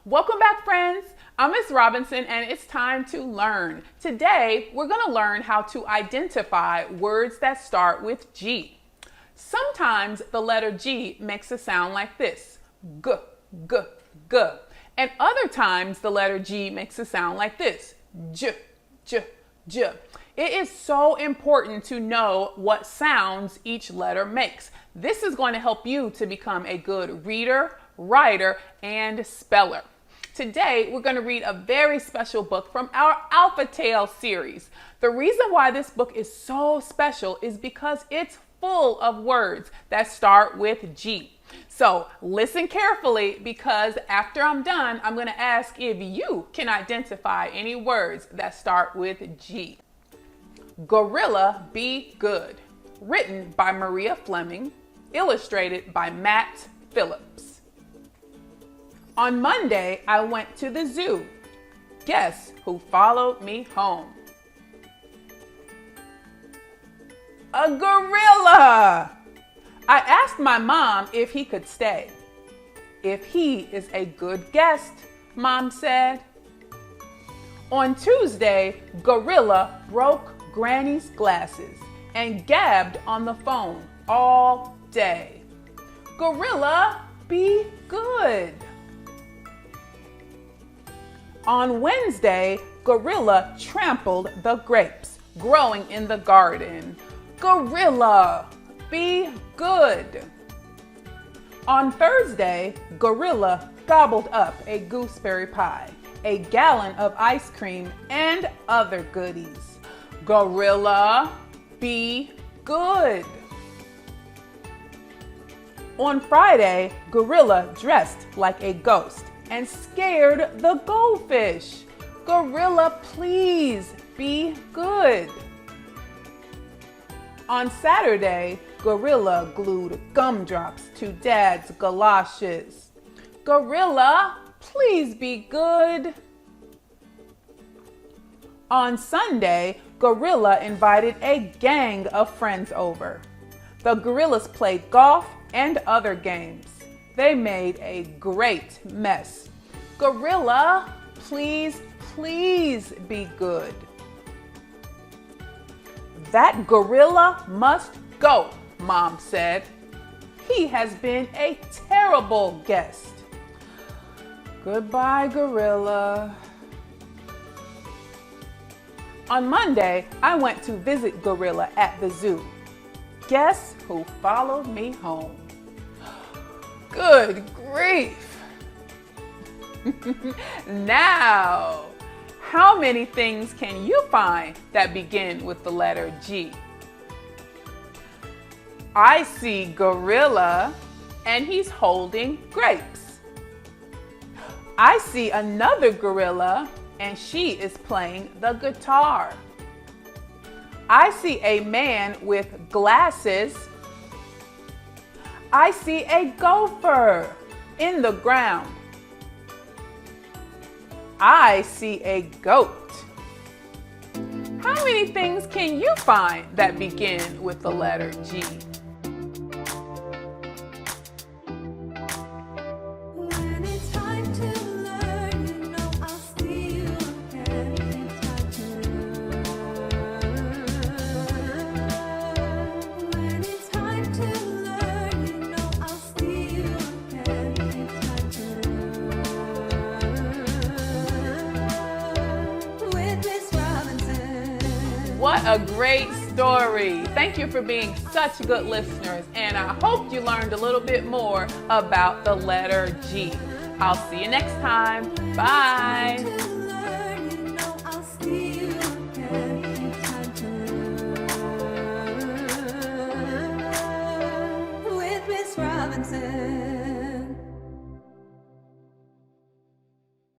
Welcome back, friends. I'm Miss Robinson and it's time to learn. Today, we're going to learn how to identify words that start with G. Sometimes the letter G makes a sound like this, G, G, G. And other times the letter G makes a sound like this, J, J, J. It is so important to know what sounds each letter makes. This is going to help you to become a good reader, writer, and speller. Today, we're going to read a very special book from our Alphatales series. The reason why this book is so special is because it's full of words that start with G. So listen carefully, because after I'm done, I'm going to ask if you can identify any words that start with G. Gorilla, Be Good. Written by Maria Fleming. Illustrated by Matt Phillips. On Monday, I went to the zoo. Guess who followed me home? A gorilla! I asked my mom if he could stay. If he is a good guest, Mom said. On Tuesday, Gorilla broke Granny's glasses and gabbed on the phone all day. Gorilla, be good. On Wednesday, Gorilla trampled the grapes growing in the garden. Gorilla, be good. On Thursday, Gorilla gobbled up a gooseberry pie, a gallon of ice cream, and other goodies. Gorilla, be good. On Friday, Gorilla dressed like a ghost and scared the goldfish. Gorilla, please be good. On Saturday, Gorilla glued gumdrops to Dad's galoshes. Gorilla, please be good. On Sunday, Gorilla invited a gang of friends over. The gorillas played golf and other games. They made a great mess. Gorilla, please, please be good. That gorilla must go, Mom said. He has been a terrible guest. Goodbye, Gorilla. On Monday, I went to visit Gorilla at the zoo. Guess who followed me home? Good grief. Now, how many things can you find that begin with the letter G? I see Gorilla and he's holding grapes. I see another gorilla and she is playing the guitar. I see a man with glasses. I see a gopher in the ground. I see a goat. How many things can you find that begin with the letter G? What a great story. Thank you for being such good listeners, and I hope you learned a little bit more about the letter G. I'll see you next time. Bye. With Miss Robinson.